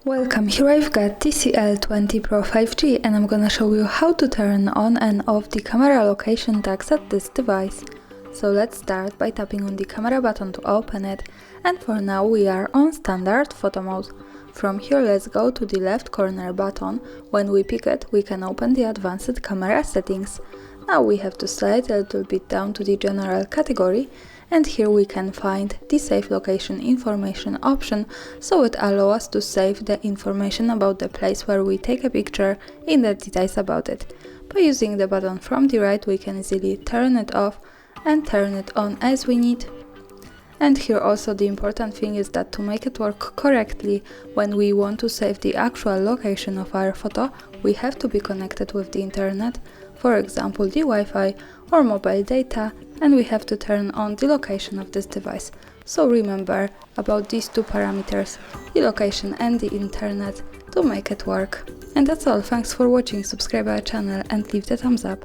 Welcome, here I've got TCL 20 Pro 5G and I'm gonna show you how to turn on and off the camera location tags at this device. So let's start by tapping on the camera button to open it, and for now we are on standard photo mode. From here let's go to the left corner button. When we pick it, we can open the advanced camera settings. Now we have to slide a little bit down to the general category, and here we can find the save location information option, so it allows us to save the information about the place where we take a picture in the details about it. By using the button from the right, we can easily turn it off and turn it on as we need. And here also the important thing is that to make it work correctly, when we want to save the actual location of our photo, we have to be connected with the internet, for example the Wi-Fi or mobile data, and we have to turn on the location of this device. So remember about these two parameters, the location and the internet, to make it work. And that's all, thanks for watching, subscribe our channel and leave the thumbs up.